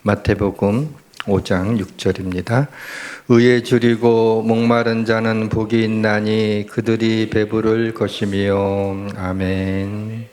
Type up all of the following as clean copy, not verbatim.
마태복음 5장 6절입니다. 의에 줄이고 목마른 자는 복이 있나니 그들이 배부를 것이며. 아멘.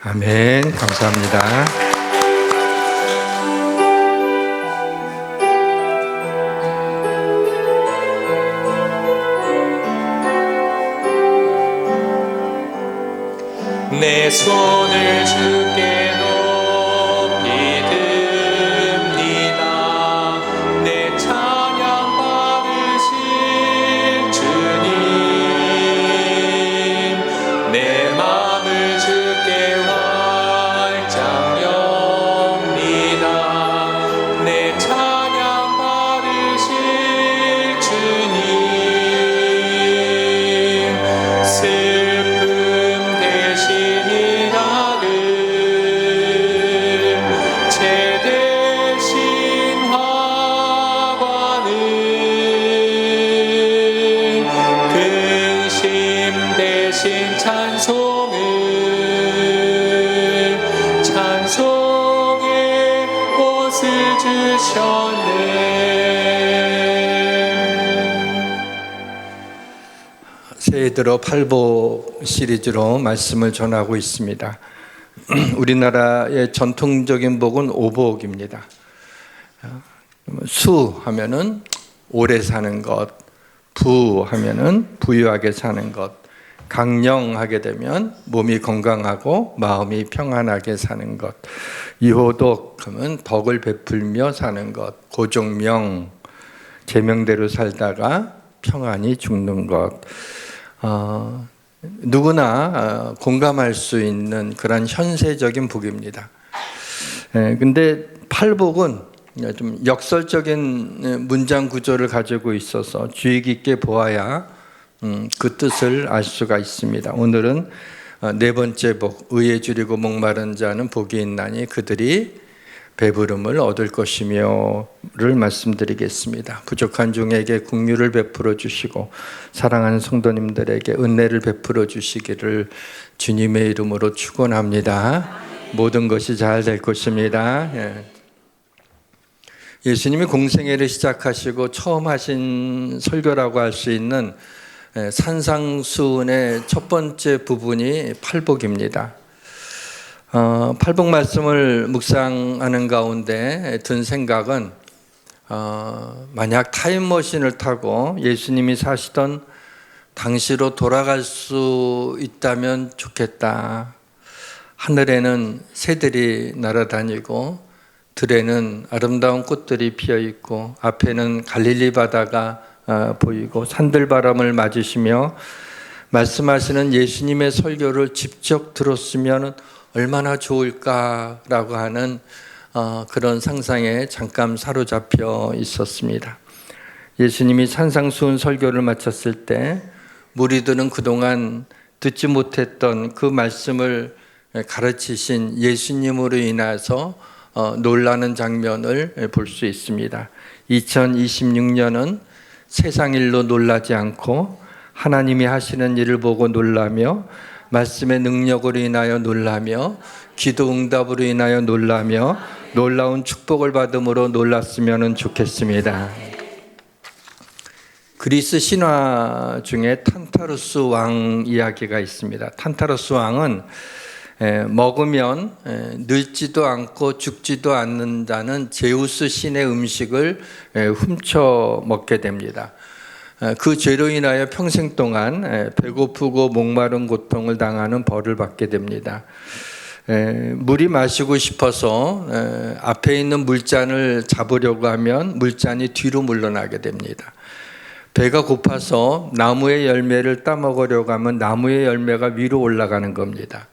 아멘. 감사합니다. 내 손을 주께 높이 듭니다. 내 찬양 받으실 주님, 내 마음을 주께 활짝 엽니다. 내 찬양 받으실 주님, 슬픔 대신 이라를 죄 대신 화관을 근심 대신 찬송의 옷을 주셨네. 새해 들어 팔복 시리즈로 말씀을 전하고 있습니다. 우리나라의 전통적인 복은 오복입니다. 수 하면은 오래 사는 것, 부 하면은 부유하게 사는 것, 강령하게 되면 몸이 건강하고 마음이 평안하게 사는 것, 유호독 하면 덕을 베풀며 사는 것, 고종명 계명대로 살다가 평안히 죽는 것. 누구나 공감할 수 있는 그런 현세적인 복입니다. 근데 팔복은 좀 역설적인 문장 구조를 가지고 있어서 주의 깊게 보아야 그 뜻을 알 수가 있습니다. 오늘은 네 번째 복, 의에 줄이고 목마른 자는 복이 있나니 그들이 배부름을 얻을 것이며를 말씀드리겠습니다. 부족한 종에게 긍휼을 베풀어 주시고 사랑하는 성도님들에게 은혜를 베풀어 주시기를 주님의 이름으로 축원합니다. 모든 것이 잘 될 것입니다. 예수님이 공생애를 시작하시고 처음 하신 설교라고 할 수 있는 산상수훈의 첫 번째 부분이 팔복입니다. 팔복 말씀을 묵상하는 가운데 든 생각은 만약 타임머신을 타고 예수님이 사시던 당시로 돌아갈 수 있다면 좋겠다. 하늘에는 새들이 날아다니고 들에는 아름다운 꽃들이 피어있고 앞에는 갈릴리 바다가 보이고 산들바람을 맞으시며 말씀하시는 예수님의 설교를 직접 들었으면 얼마나 좋을까라고 하는 그런 상상에 잠깐 사로잡혀 있었습니다. 예수님이 산상수훈 설교를 마쳤을 때 무리들은 그동안 듣지 못했던 그 말씀을 가르치신 예수님으로 인해서 놀라는 장면을 볼 수 있습니다. 2026년은 세상 일로 놀라지 않고 하나님이 하시는 일을 보고 놀라며 말씀의 능력으로 인하여 놀라며 기도 응답으로 인하여 놀라며 놀라운 축복을 받음으로 놀랐으면 좋겠습니다. 그리스 신화 중에 탄타루스 왕 이야기가 있습니다. 탄타루스 왕은 먹으면 늙지도 않고 죽지도 않는다는 제우스 신의 음식을 훔쳐 먹게 됩니다. 그 죄로 인하여 평생 동안 배고프고 목마른 고통을 당하는 벌을 받게 됩니다. 물이 마시고 싶어서 앞에 있는 물잔을 잡으려고 하면 물잔이 뒤로 물러나게 됩니다. 배가 고파서 나무의 열매를 따먹으려고 하면 나무의 열매가 위로 올라가는 겁니다.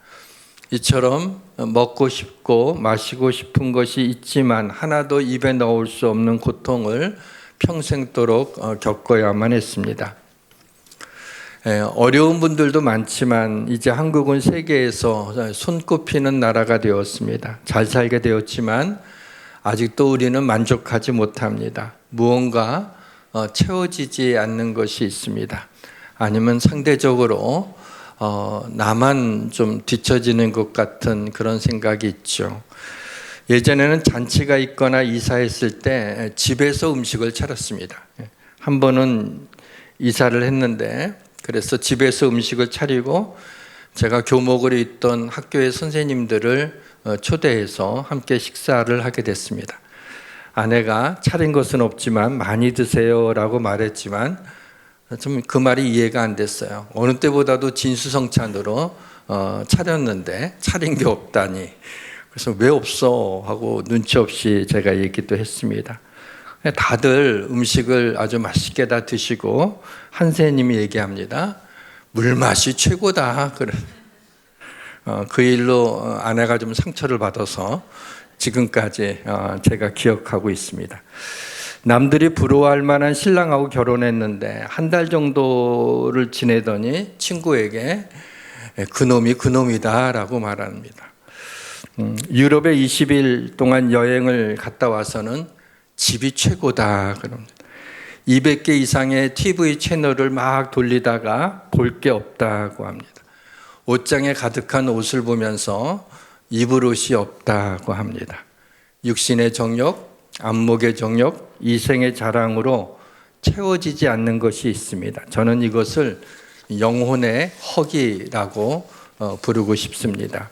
이처럼 먹고 싶고 마시고 싶은 것이 있지만 하나도 입에 넣을 수 없는 고통을 평생도록 겪어야만 했습니다. 어려운 분들도 많지만 이제 한국은 세계에서 손꼽히는 나라가 되었습니다. 잘 살게 되었지만 아직도 우리는 만족하지 못합니다. 무언가 채워지지 않는 것이 있습니다. 아니면 상대적으로 나만 좀 뒤처지는 것 같은 그런 생각이 있죠. 예전에는 잔치가 있거나 이사했을 때 집에서 음식을 차렸습니다. 한 번은 이사를 했는데 그래서 집에서 음식을 차리고 제가 교목으로 있던 학교의 선생님들을 초대해서 함께 식사를 하게 됐습니다. 아내가 차린 것은 없지만 많이 드세요라고 말했지만 좀 그 말이 이해가 안 됐어요. 어느 때보다도 진수성찬으로 차렸는데 차린 게 없다니. 그래서 왜 없어 하고 눈치 없이 제가 얘기도 했습니다. 다들 음식을 아주 맛있게 다 드시고 한세님이 얘기합니다. 물맛이 최고다. 그 일로 아내가 좀 상처를 받아서 지금까지 제가 기억하고 있습니다. 남들이 부러워할 만한 신랑하고 결혼했는데 한 달 정도를 지내더니 친구에게 그놈이 그놈이다 라고 말합니다. 유럽에 20일 동안 여행을 갔다 와서는 집이 최고다 그럽니다. 200개 이상의 TV 채널을 막 돌리다가 볼 게 없다고 합니다. 옷장에 가득한 옷을 보면서 입을 옷이 없다고 합니다. 육신의 정욕, 안목의 정욕, 이생의 자랑으로 채워지지 않는 것이 있습니다. 저는 이것을 영혼의 허기라고 부르고 싶습니다.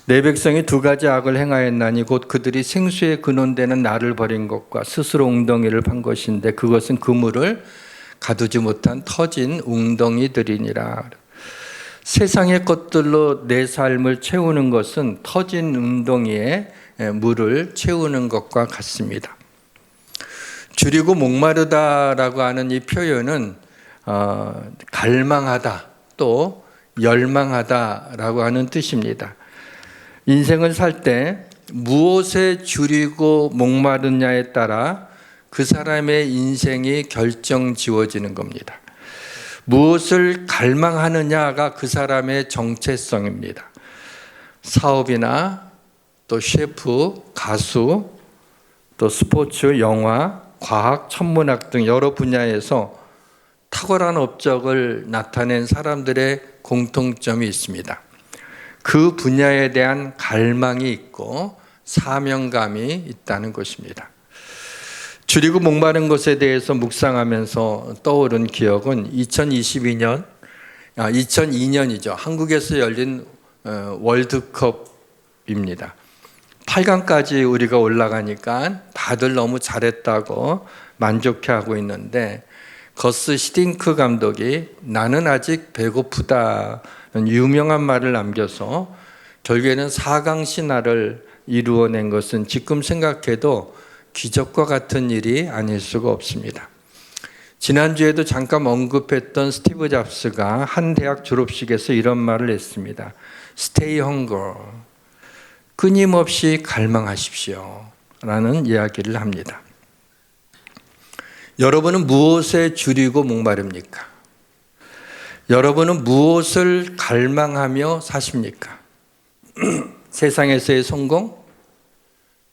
내 백성이 두 가지 악을 행하였나니 곧 그들이 생수에 근원되는 나를 버린 것과 스스로 웅덩이를 판 것인데 그것은 그물을 가두지 못한 터진 웅덩이들이니라. 세상의 것들로 내 삶을 채우는 것은 터진 웅덩이에 물을 채우는 것과 같습니다. 줄이고 목마르다라고 하는 이 표현은 갈망하다 또 열망하다라고 하는 뜻입니다. 인생을 살 때 무엇에 줄이고 목마르냐에 따라 그 사람의 인생이 결정지어지는 겁니다. 무엇을 갈망하느냐가 그 사람의 정체성입니다. 사업이나 또 셰프, 가수, 또 스포츠, 영화, 과학, 천문학 등 여러 분야에서 탁월한 업적을 나타낸 사람들의 공통점이 있습니다. 그 분야에 대한 갈망이 있고 사명감이 있다는 것입니다. 줄이고 목마른 것에 대해서 묵상하면서 떠오른 기억은 2002년이죠. 한국에서 열린 월드컵입니다. 8강까지 우리가 올라가니까 다들 너무 잘했다고 만족해하고 있는데 거스 히딩크 감독이 나는 아직 배고프다 유명한 말을 남겨서 결국에는 4강 신화를 이루어낸 것은 지금 생각해도 기적과 같은 일이 아닐 수가 없습니다. 지난주에도 잠깐 언급했던 스티브 잡스가 한 대학 졸업식에서 이런 말을 했습니다. Stay hunger. 끊임없이 갈망하십시오. 라는 이야기를 합니다. 여러분은 무엇에 줄이고 목마릅니까? 여러분은 무엇을 갈망하며 사십니까? 세상에서의 성공?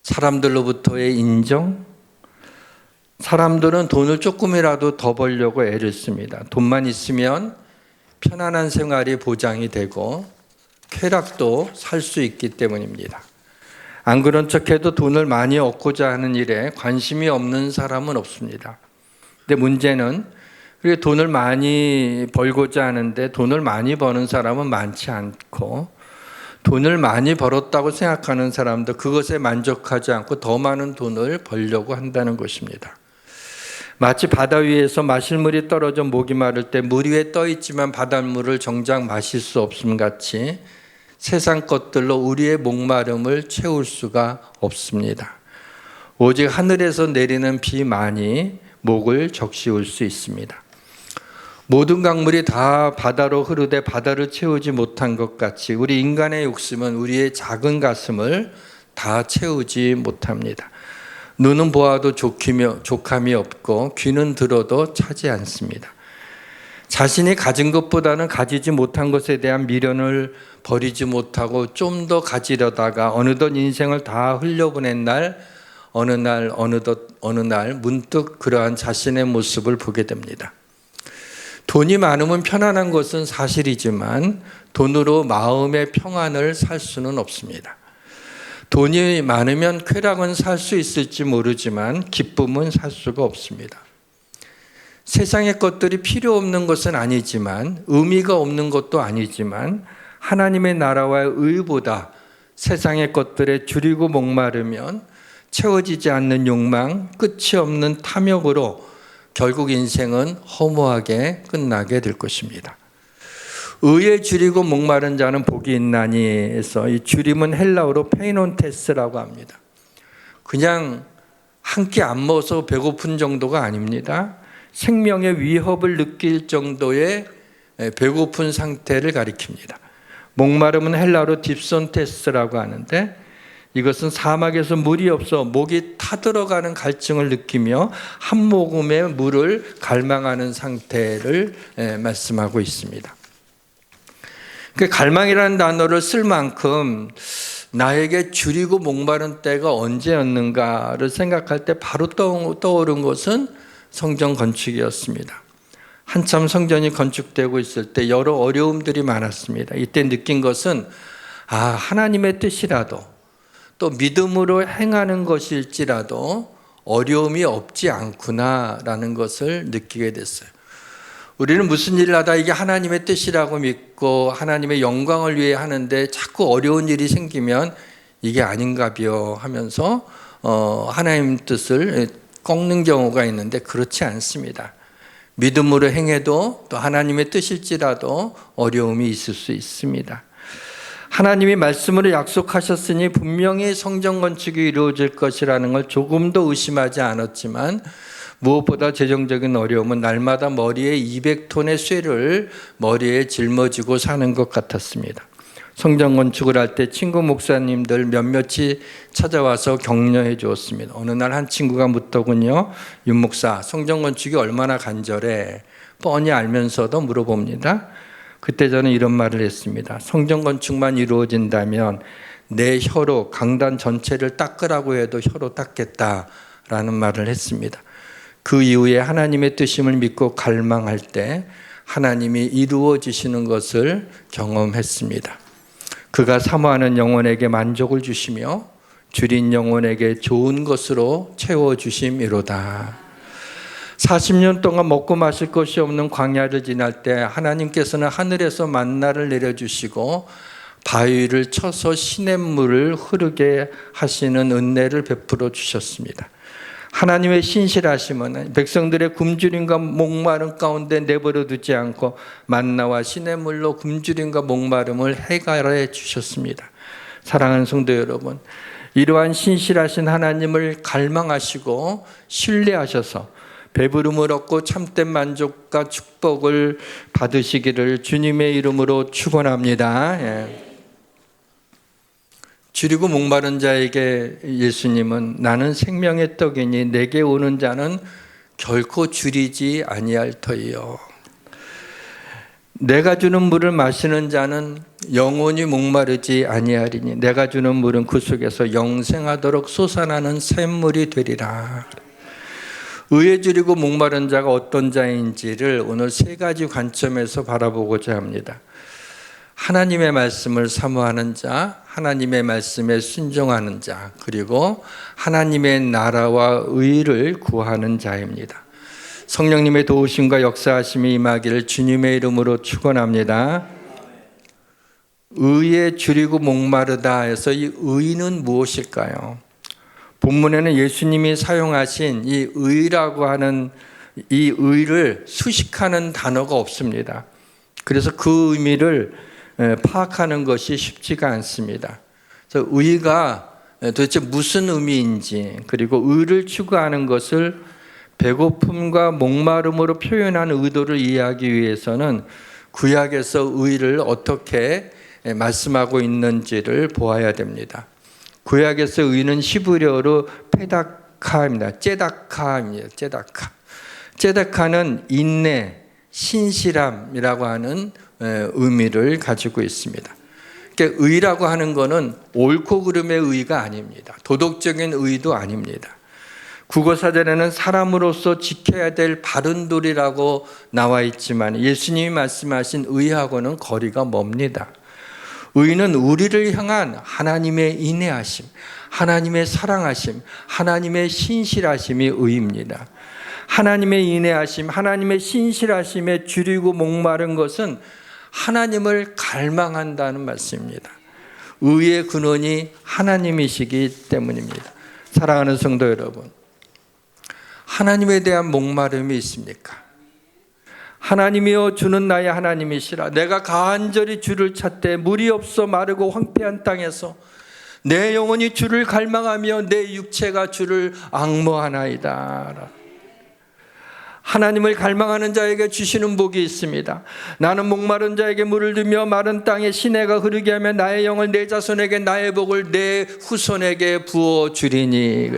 사람들로부터의 인정? 사람들은 돈을 조금이라도 더 벌려고 애를 씁니다. 돈만 있으면 편안한 생활이 보장이 되고 쾌락도 살 수 있기 때문입니다. 안 그런 척해도 돈을 많이 얻고자 하는 일에 관심이 없는 사람은 없습니다. 근데 문제는 그렇게 돈을 많이 벌고자 하는데 돈을 많이 버는 사람은 많지 않고 돈을 많이 벌었다고 생각하는 사람도 그것에 만족하지 않고 더 많은 돈을 벌려고 한다는 것입니다. 마치 바다 위에서 마실 물이 떨어져 목이 마를 때 물 위에 떠 있지만 바닷물을 정작 마실 수 없음 같이 세상 것들로 우리의 목마름을 채울 수가 없습니다. 오직 하늘에서 내리는 비만이 목을 적시울 수 있습니다. 모든 강물이 다 바다로 흐르되 바다를 채우지 못한 것 같이 우리 인간의 욕심은 우리의 작은 가슴을 다 채우지 못합니다. 눈은 보아도 족함이 없고 귀는 들어도 차지 않습니다. 자신이 가진 것보다는 가지지 못한 것에 대한 미련을 버리지 못하고 좀 더 가지려다가 어느덧 인생을 다 흘려보낸 날 어느 날 문득 그러한 자신의 모습을 보게 됩니다. 돈이 많으면 편안한 것은 사실이지만 돈으로 마음의 평안을 살 수는 없습니다. 돈이 많으면 쾌락은 살 수 있을지 모르지만 기쁨은 살 수가 없습니다. 세상의 것들이 필요 없는 것은 아니지만 의미가 없는 것도 아니지만 하나님의 나라와의 의보다 세상의 것들에 줄이고 목마르면 채워지지 않는 욕망, 끝이 없는 탐욕으로 결국 인생은 허무하게 끝나게 될 것입니다. 의에 줄이고 목마른 자는 복이 있나니에서 이 줄임은 헬라어로 페이논테스라고 합니다. 그냥 한 끼 안 먹어서 배고픈 정도가 아닙니다. 생명의 위협을 느낄 정도의 배고픈 상태를 가리킵니다. 목마름은 헬라어로 딥손테스라고 하는데 이것은 사막에서 물이 없어 목이 타들어가는 갈증을 느끼며 한 모금의 물을 갈망하는 상태를 말씀하고 있습니다. 그 갈망이라는 단어를 쓸 만큼 나에게 줄이고 목마른 때가 언제였는가를 생각할 때 바로 떠오른 것은 성전 건축이었습니다. 한참 성전이 건축되고 있을 때 여러 어려움들이 많았습니다. 이때 느낀 것은 하나님의 뜻이라도 또 믿음으로 행하는 것일지라도 어려움이 없지 않구나라는 것을 느끼게 됐어요. 우리는 무슨 일을 하다 이게 하나님의 뜻이라고 믿고 하나님의 영광을 위해 하는데 자꾸 어려운 일이 생기면 이게 아닌가벼 하면서 하나님 뜻을 꺾는 경우가 있는데 그렇지 않습니다. 믿음으로 행해도 또 하나님의 뜻일지라도 어려움이 있을 수 있습니다. 하나님이 말씀으로 약속하셨으니 분명히 성전 건축이 이루어질 것이라는 걸 조금도 의심하지 않았지만 무엇보다 재정적인 어려움은 날마다 머리에 200톤의 쇠를 머리에 짊어지고 사는 것 같았습니다. 성전 건축을 할 때 친구 목사님들 몇몇이 찾아와서 격려해 주었습니다. 어느 날 한 친구가 묻더군요. 윤 목사, 성전 건축이 얼마나 간절해? 뻔히 알면서도 물어봅니다. 그때 저는 이런 말을 했습니다. 성전 건축만 이루어진다면 내 혀로 강단 전체를 닦으라고 해도 혀로 닦겠다라는 말을 했습니다. 그 이후에 하나님의 뜻임을 믿고 갈망할 때 하나님이 이루어지시는 것을 경험했습니다. 그가 사모하는 영혼에게 만족을 주시며 줄인 영혼에게 좋은 것으로 채워주심이로다. 40년 동안 먹고 마실 것이 없는 광야를 지날 때 하나님께서는 하늘에서 만나를 내려주시고 바위를 쳐서 시냇물을 흐르게 하시는 은혜를 베풀어 주셨습니다. 하나님의 신실하심은 백성들의 굶주림과 목마름 가운데 내버려 두지 않고 만나와 시냇물로 굶주림과 목마름을 해결해 주셨습니다. 사랑하는 성도 여러분, 이러한 신실하신 하나님을 갈망하시고 신뢰하셔서 배부름을 얻고 참된 만족과 축복을 받으시기를 주님의 이름으로 축원합니다. 줄이고 목마른 자에게 예수님은 나는 생명의 떡이니 내게 오는 자는 결코 줄이지 아니할 터이요. 내가 주는 물을 마시는 자는 영원히 목마르지 아니하리니 내가 주는 물은 그 속에서 영생하도록 솟아나는 샘물이 되리라. 의에 줄이고 목마른 자가 어떤 자인지를 오늘 세 가지 관점에서 바라보고자 합니다. 하나님의 말씀을 사모하는 자, 하나님의 말씀에 순종하는 자, 그리고 하나님의 나라와 의를 구하는 자입니다. 성령님의 도우심과 역사하심이 임하기를 주님의 이름으로 축원합니다. 의에 줄이고 목마르다 해서 이 의는 무엇일까요? 본문에는 예수님이 사용하신 이 의라고 하는 이 의를 수식하는 단어가 없습니다. 그래서 그 의미를 파악하는 것이 쉽지가 않습니다. 그래서 의가 도대체 무슨 의미인지, 그리고 의를 추구하는 것을 배고픔과 목마름으로 표현한 의도를 이해하기 위해서는 구약에서 의를 어떻게 말씀하고 있는지를 보아야 됩니다. 구약에서 의는 히브리어로 페다카입니다. 제다카입니다. 제다카는 인내, 신실함이라고 하는 의미를 가지고 있습니다. 그러니까 의라고 하는 것은 옳고 그름의 의가 아닙니다. 도덕적인 의도 아닙니다. 국어사전에는 사람으로서 지켜야 될 바른 도리라고 나와 있지만 예수님이 말씀하신 의하고는 거리가 멉니다. 의는 우리를 향한 하나님의 인내하심, 하나님의 사랑하심, 하나님의 신실하심이 의입니다. 하나님의 인내하심, 하나님의 신실하심에 줄이고 목마른 것은 하나님을 갈망한다는 말씀입니다. 의의 근원이 하나님이시기 때문입니다. 사랑하는 성도 여러분, 하나님에 대한 목마름이 있습니까? 하나님이여 주는 나의 하나님이시라. 내가 간절히 주를 찾되 물이 없어 마르고 황폐한 땅에서 내 영혼이 주를 갈망하며 내 육체가 주를 앙모하나이다. 하나님을 갈망하는 자에게 주시는 복이 있습니다. 나는 목마른 자에게 물을 주며 마른 땅에 시내가 흐르게 하며 나의 영을 내 자손에게 나의 복을 내 후손에게 부어주리니.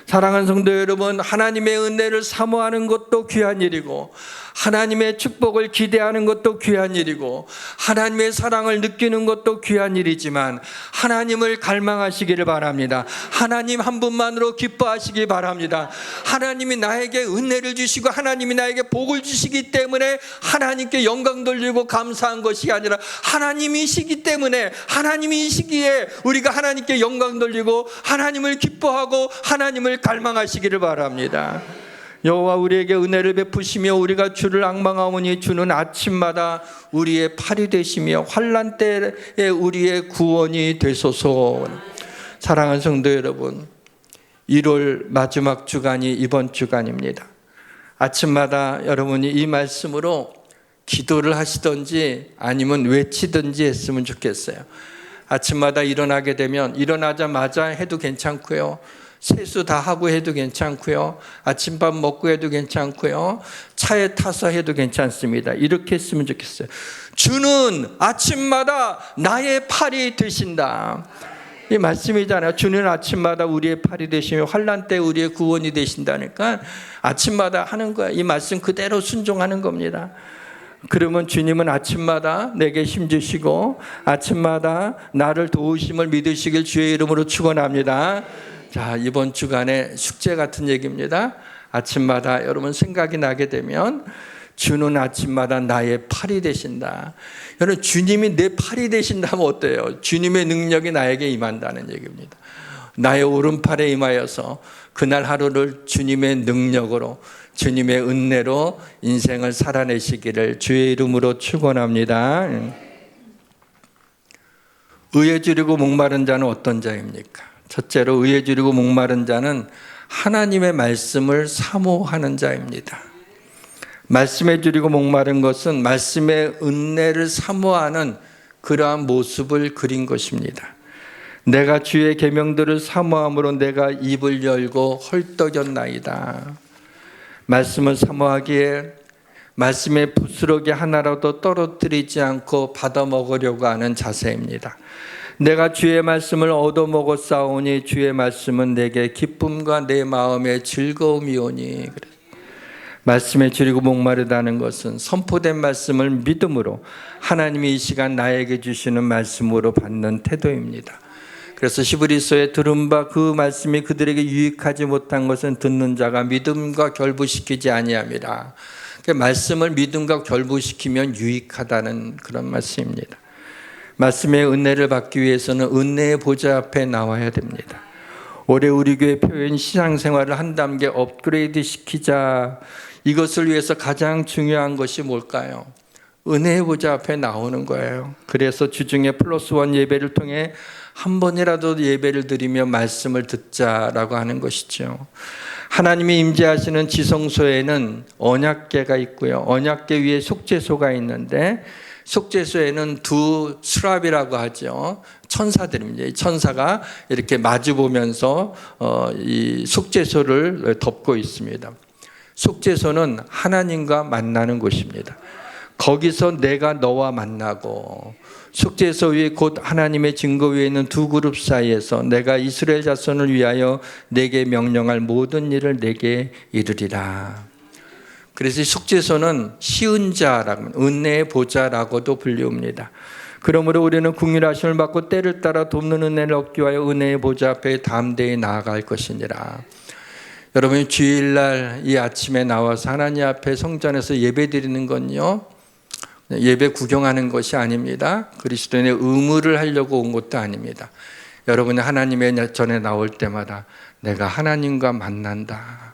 사랑하는 성도 여러분, 하나님의 은혜를 사모하는 것도 귀한 일이고 하나님의 축복을 기대하는 것도 귀한 일이고 하나님의 사랑을 느끼는 것도 귀한 일이지만 하나님을 갈망하시기를 바랍니다. 하나님 한 분만으로 기뻐하시기 바랍니다. 하나님이 나에게 은혜를 주시고 하나님이 나에게 복을 주시기 때문에 하나님께 영광 돌리고 감사한 것이 아니라 하나님이시기 때문에 하나님이시기에 우리가 하나님께 영광 돌리고 하나님을 기뻐하고 하나님을 갈망하시기를 바랍니다. 여호와 우리에게 은혜를 베푸시며 우리가 주를 앙망하오니 주는 아침마다 우리의 팔이 되시며 환난 때에 우리의 구원이 되소서. 사랑하는 성도 여러분, 1월 마지막 주간이 이번 주간입니다. 아침마다 여러분이 이 말씀으로 기도를 하시든지 아니면 외치든지 했으면 좋겠어요. 아침마다 일어나게 되면 일어나자마자 해도 괜찮고요, 세수 다 하고 해도 괜찮고요, 아침밥 먹고 해도 괜찮고요, 차에 타서 해도 괜찮습니다. 이렇게 했으면 좋겠어요. 주는 아침마다 나의 팔이 되신다. 이 말씀이잖아요. 주는 아침마다 우리의 팔이 되시며 환난 때 우리의 구원이 되신다니까 아침마다 하는 거야. 이 말씀 그대로 순종하는 겁니다. 그러면 주님은 아침마다 내게 힘 주시고 아침마다 나를 도우심을 믿으시길 주의 이름으로 축원합니다. 자, 이번 주간에 숙제 같은 얘기입니다. 아침마다 여러분 생각이 나게 되면 주는 아침마다 나의 팔이 되신다. 여러분, 주님이 내 팔이 되신다면 어때요? 주님의 능력이 나에게 임한다는 얘기입니다. 나의 오른팔에 임하여서 그날 하루를 주님의 능력으로 주님의 은혜로 인생을 살아내시기를 주의 이름으로 축원합니다. 의에 주리고 목마른 자는 어떤 자입니까? 첫째로 의에 주리고 목마른 자는 하나님의 말씀을 사모하는 자입니다. 말씀에 주리고 목마른 것은 말씀의 은혜를 사모하는 그러한 모습을 그린 것입니다. 내가 주의 계명들을 사모함으로 내가 입을 열고 헐떡였나이다. 말씀을 사모하기에 말씀의 부스러기 하나라도 떨어뜨리지 않고 받아먹으려고 하는 자세입니다. 내가 주의 말씀을 얻어먹었사오니 주의 말씀은 내게 기쁨과 내 마음의 즐거움이오니. 말씀에 주리고 목마르다는 것은 선포된 말씀을 믿음으로 하나님이 이 시간 나에게 주시는 말씀으로 받는 태도입니다. 그래서 히브리서에 들은 바 그 말씀이 그들에게 유익하지 못한 것은 듣는 자가 믿음과 결부시키지 아니함이라. 말씀을 믿음과 결부시키면 유익하다는 그런 말씀입니다. 말씀의 은혜를 받기 위해서는 은혜의 보좌 앞에 나와야 됩니다. 올해 우리 교회 표현 신앙생활을 한 단계 업그레이드 시키자. 이것을 위해서 가장 중요한 것이 뭘까요? 은혜의 보좌 앞에 나오는 거예요. 그래서 주중에 플러스1 예배를 통해 한 번이라도 예배를 드리며 말씀을 듣자라고 하는 것이죠. 하나님이 임재하시는 지성소에는 언약궤가 있고요, 언약궤 위에 속죄소가 있는데 속죄소에는 두 수랍이라고 하죠. 천사들입니다. 이 천사가 이렇게 마주 보면서 이 속죄소를 덮고 있습니다. 속죄소는 하나님과 만나는 곳입니다. 거기서 내가 너와 만나고, 속죄소 위에 곧 하나님의 증거 위에 있는 두 그룹 사이에서 내가 이스라엘 자손을 위하여 내게 명령할 모든 일을 내게 이르리라. 그래서 속죄소는 시은 자라고, 은혜의 보좌라고도 불리웁니다. 그러므로 우리는 긍휼하심을 받고 때를 따라 돕는 은혜를 얻기 위하여 은혜의 보좌 앞에 담대히 나아갈 것이니라. 여러분이 주일날 이 아침에 나와서 하나님 앞에 성전에서 예배드리는 건요, 예배 구경하는 것이 아닙니다. 그리스도인의 의무를 하려고 온 것도 아닙니다. 여러분이 하나님의 전에 나올 때마다 내가 하나님과 만난다,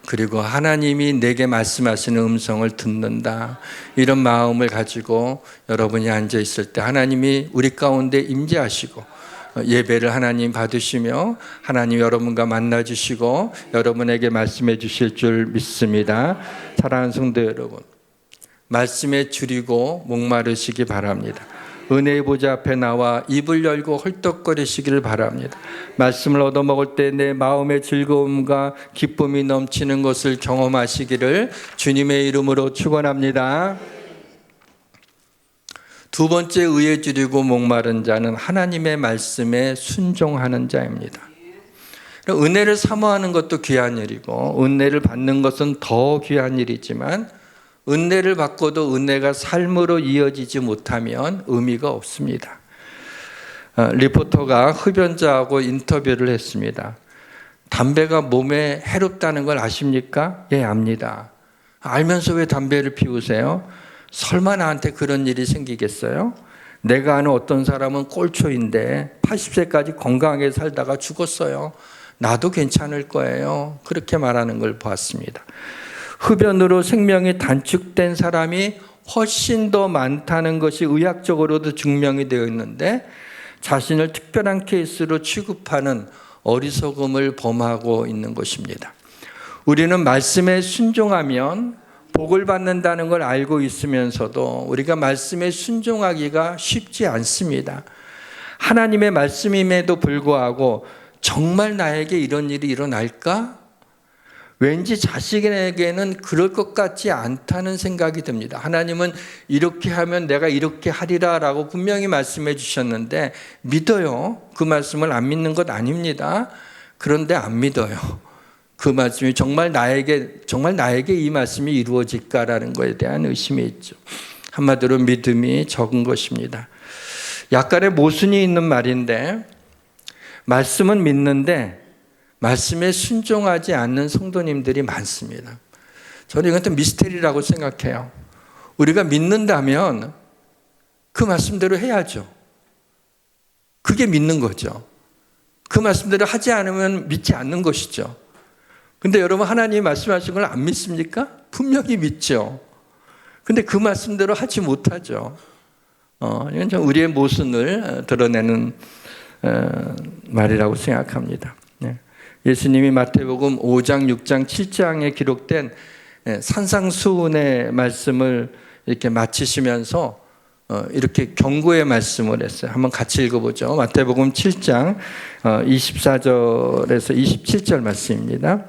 그리고 하나님이 내게 말씀하시는 음성을 듣는다, 이런 마음을 가지고 여러분이 앉아 있을 때 하나님이 우리 가운데 임재하시고 예배를 하나님 받으시며 하나님 여러분과 만나 주시고 여러분에게 말씀해 주실 줄 믿습니다. 사랑하는 성도 여러분, 말씀에 줄이고 목마르시기 바랍니다. 은혜의 보좌 앞에 나와 입을 열고 헐떡거리시기를 바랍니다. 말씀을 얻어먹을 때 내 마음의 즐거움과 기쁨이 넘치는 것을 경험하시기를 주님의 이름으로 축원합니다. 두 번째, 의에 줄이고 목마른 자는 하나님의 말씀에 순종하는 자입니다. 은혜를 사모하는 것도 귀한 일이고 은혜를 받는 것은 더 귀한 일이지만 은혜를 받고도 은혜가 삶으로 이어지지 못하면 의미가 없습니다. 리포터가 흡연자하고 인터뷰를 했습니다. 담배가 몸에 해롭다는 걸 아십니까? 예, 압니다. 알면서 왜 담배를 피우세요? 설마 나한테 그런 일이 생기겠어요? 내가 아는 어떤 사람은 꼴초인데 80세까지 건강하게 살다가 죽었어요. 나도 괜찮을 거예요. 그렇게 말하는 걸 보았습니다. 흡연으로 생명이 단축된 사람이 훨씬 더 많다는 것이 의학적으로도 증명이 되어 있는데 자신을 특별한 케이스로 취급하는 어리석음을 범하고 있는 것입니다. 우리는 말씀에 순종하면 복을 받는다는 걸 알고 있으면서도 우리가 말씀에 순종하기가 쉽지 않습니다. 하나님의 말씀임에도 불구하고 정말 나에게 이런 일이 일어날까? 왠지 자식에게는 그럴 것 같지 않다는 생각이 듭니다. 하나님은 이렇게 하면 내가 이렇게 하리라 라고 분명히 말씀해 주셨는데 믿어요. 그 말씀을 안 믿는 것 아닙니다. 그런데 안 믿어요. 그 말씀이 정말 나에게 이 말씀이 이루어질까라는 것에 대한 의심이 있죠. 한마디로 믿음이 적은 것입니다. 약간의 모순이 있는 말인데 말씀은 믿는데 말씀에 순종하지 않는 성도님들이 많습니다. 저는 이것도 미스테리라고 생각해요. 우리가 믿는다면 그 말씀대로 해야죠. 그게 믿는 거죠. 그 말씀대로 하지 않으면 믿지 않는 것이죠. 근데 여러분 하나님이 말씀하신 걸 안 믿습니까? 분명히 믿죠. 근데 그 말씀대로 하지 못하죠. 이건 좀 우리의 모순을 드러내는 말이라고 생각합니다. 예수님이 마태복음 5장, 6장, 7장에 기록된 산상수훈의 말씀을 이렇게 마치시면서 이렇게 경고의 말씀을 했어요. 한번 같이 읽어보죠. 마태복음 7장 24절에서 27절 말씀입니다.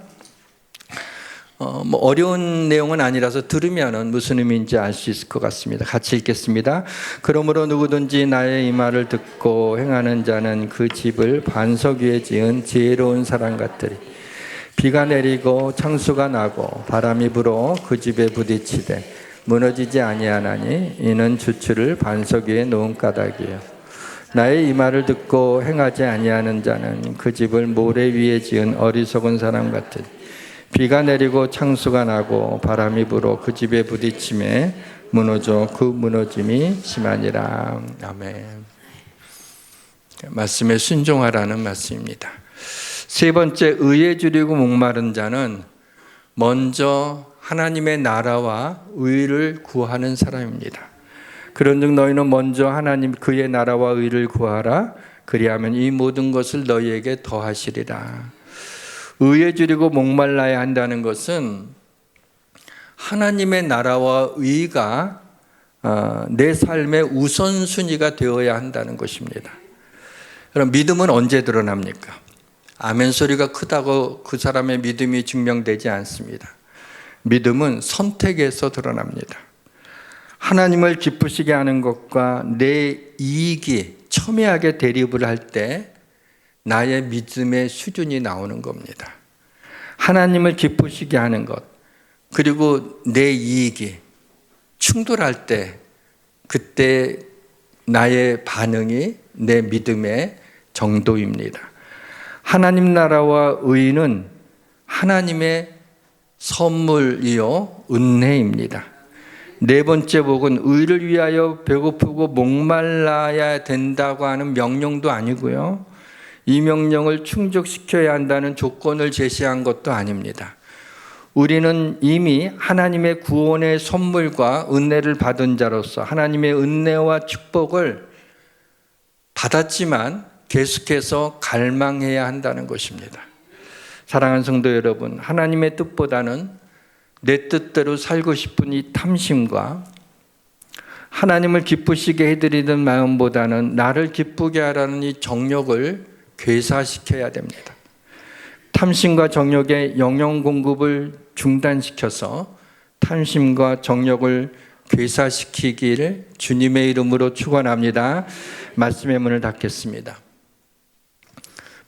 뭐 어려운 내용은 아니라서 들으면 무슨 의미인지 알 수 있을 것 같습니다. 같이 읽겠습니다. 그러므로 누구든지 나의 이 말을 듣고 행하는 자는 그 집을 반석 위에 지은 지혜로운 사람 같으리. 비가 내리고 창수가 나고 바람이 불어 그 집에 부딪히되 무너지지 아니하나니 이는 주추를 반석 위에 놓은 까닭이요. 나의 이 말을 듣고 행하지 아니하는 자는 그 집을 모래 위에 지은 어리석은 사람 같으리. 비가 내리고 창수가 나고 바람이 불어 그 집에 부딪힘에 무너져 그 무너짐이 심하니라. 아멘. 말씀에 순종하라는 말씀입니다. 세 번째, 의에 줄이고 목마른 자는 먼저 하나님의 나라와 의를 구하는 사람입니다. 그런즉 너희는 먼저 하나님 그의 나라와 의를 구하라. 그리하면 이 모든 것을 너희에게 더하시리라. 의에 줄이고 목말라야 한다는 것은 하나님의 나라와 의가 내 삶의 우선순위가 되어야 한다는 것입니다. 그럼 믿음은 언제 드러납니까? 아멘 소리가 크다고 그 사람의 믿음이 증명되지 않습니다. 믿음은 선택에서 드러납니다. 하나님을 기쁘시게 하는 것과 내 이익이 첨예하게 대립을 할 때 나의 믿음의 수준이 나오는 겁니다. 하나님을 기쁘시게 하는 것, 그리고 내 이익이 충돌할 때 그때 나의 반응이 내 믿음의 정도입니다. 하나님 나라와 의는 하나님의 선물이요 은혜입니다. 네 번째 복은 의를 위하여 배고프고 목말라야 된다고 하는 명령도 아니고요. 이 명령을 충족시켜야 한다는 조건을 제시한 것도 아닙니다. 우리는 이미 하나님의 구원의 선물과 은혜를 받은 자로서 하나님의 은혜와 축복을 받았지만 계속해서 갈망해야 한다는 것입니다. 사랑하는 성도 여러분, 하나님의 뜻보다는 내 뜻대로 살고 싶은 이 탐심과 하나님을 기쁘시게 해드리는 마음보다는 나를 기쁘게 하라는 이 정욕을 괴사시켜야 됩니다. 탐심과 정욕의 영양 공급을 중단시켜서 탐심과 정욕을 괴사시키기를 주님의 이름으로 축원합니다. 말씀의 문을 닫겠습니다.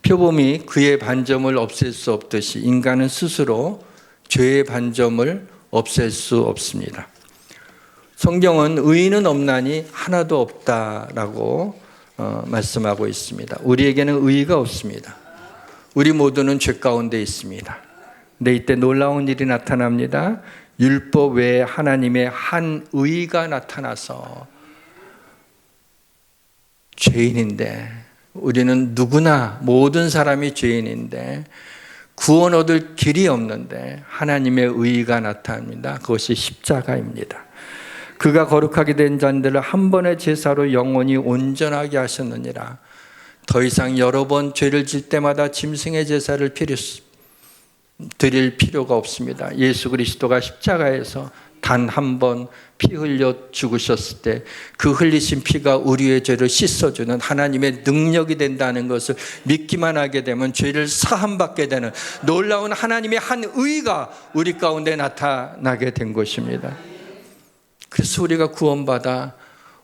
표범이 그의 반점을 없앨 수 없듯이 인간은 스스로 죄의 반점을 없앨 수 없습니다. 성경은 의인은 없나니 하나도 없다라고 말씀하고 있습니다. 우리에게는 의의가 없습니다. 우리 모두는 죄 가운데 있습니다. 근데 이때 놀라운 일이 나타납니다. 율법 외에 하나님의 한 의의가 나타나서 죄인인데, 우리는 누구나 모든 사람이 죄인인데 구원 얻을 길이 없는데 하나님의 의의가 나타납니다. 그것이 십자가입니다. 그가 거룩하게 된 자들을 한 번의 제사로 영원히 온전하게 하셨느니라. 더 이상 여러 번 죄를 질 때마다 짐승의 제사를 드릴 필요가 없습니다. 예수 그리스도가 십자가에서 단 한 번 피 흘려 죽으셨을 때 그 흘리신 피가 우리의 죄를 씻어주는 하나님의 능력이 된다는 것을 믿기만 하게 되면 죄를 사함받게 되는 놀라운 하나님의 한 의가 우리 가운데 나타나게 된 것입니다. 그래서 우리가 구원받아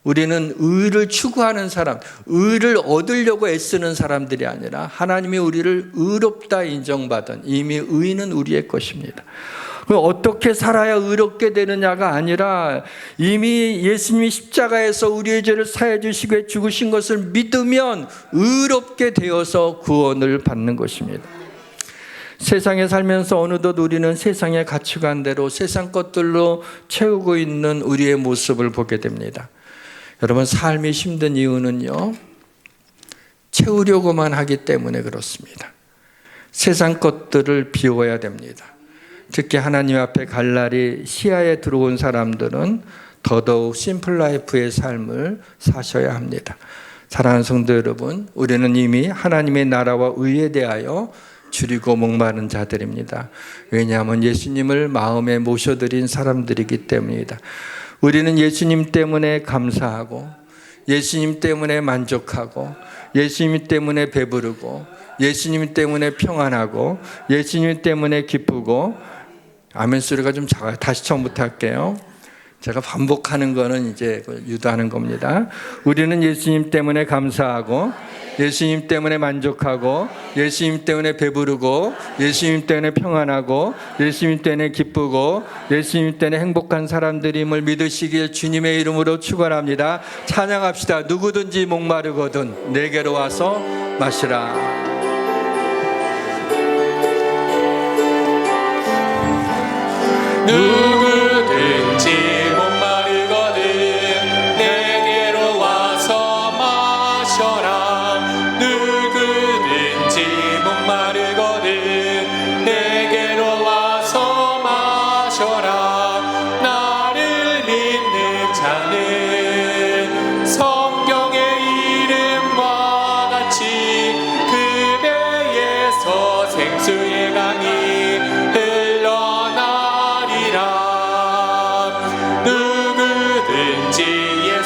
우리는 의를 추구하는 사람, 의를 얻으려고 애쓰는 사람들이 아니라 하나님이 우리를 의롭다 인정받은 이미 의는 우리의 것입니다. 어떻게 살아야 의롭게 되느냐가 아니라 이미 예수님이 십자가에서 우리의 죄를 사해 주시고 죽으신 것을 믿으면 의롭게 되어서 구원을 받는 것입니다. 세상에 살면서 어느덧 우리는 세상의 가치관대로 세상 것들로 채우고 있는 우리의 모습을 보게 됩니다. 여러분, 삶이 힘든 이유는요, 채우려고만 하기 때문에 그렇습니다. 세상 것들을 비워야 됩니다. 특히 하나님 앞에 갈 날이 시야에 들어온 사람들은 더더욱 심플 라이프의 삶을 사셔야 합니다. 사랑하는 성도 여러분, 우리는 이미 하나님의 나라와 의에 대하여 줄이고 목마른 자들입니다. 왜냐하면 예수님을 마음에 모셔드린 사람들이기 때문입니다. 우리는 예수님 때문에 감사하고 예수님 때문에 만족하고 예수님 때문에 배부르고 예수님 때문에 평안하고 예수님 때문에 기쁘고. 아멘 소리가 좀 작아요. 다시 처음부터 할게요. 제가 반복하는 거는 이제 유도하는 겁니다. 우리는 예수님 때문에 감사하고 예수님 때문에 만족하고 예수님 때문에 배부르고 예수님 때문에 평안하고 예수님 때문에 기쁘고 예수님 때문에 행복한 사람들임을 믿으시길 주님의 이름으로 축원합니다. 찬양합시다. 누구든지 목마르거든 내게로 와서 마시라. 누구든지 목마르거든 내게로 와서 마셔라. 누구든지 목마르거든 내게로 와서 마셔라. 나를 믿는 자는 성경의 이름과 같이 그 배에서 생수의 강이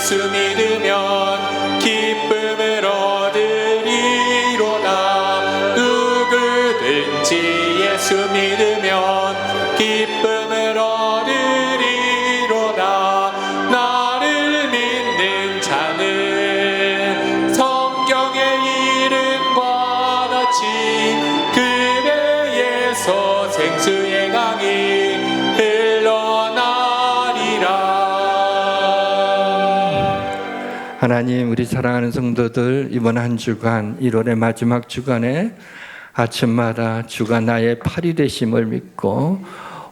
예수 믿으면 기쁨을 얻으리로다. 누구든지 예수 믿으면 기쁨을 얻으리로다. 나를 믿는 자는 성경의 이름과 같이 그 배에서 생수의 강이 흘러나리라. 하나님, 우리 사랑하는 성도들 이번 한 주간 1월의 마지막 주간에 아침마다 주가 나의 팔이 되심을 믿고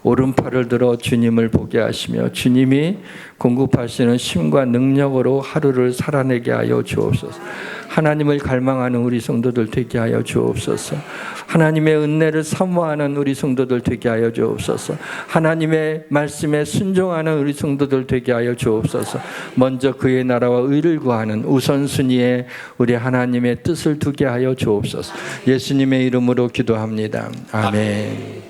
오른팔을 들어 주님을 보게 하시며 주님이 공급하시는 힘과 능력으로 하루를 살아내게 하여 주옵소서. 하나님을 갈망하는 우리 성도들 되게 하여 주옵소서. 하나님의 은혜를 사모하는 우리 성도들 되게 하여 주옵소서. 하나님의 말씀에 순종하는 우리 성도들 되게 하여 주옵소서. 먼저 그의 나라와 의를 구하는 우선순위에 우리 하나님의 뜻을 두게 하여 주옵소서. 예수님의 이름으로 기도합니다. 아멘.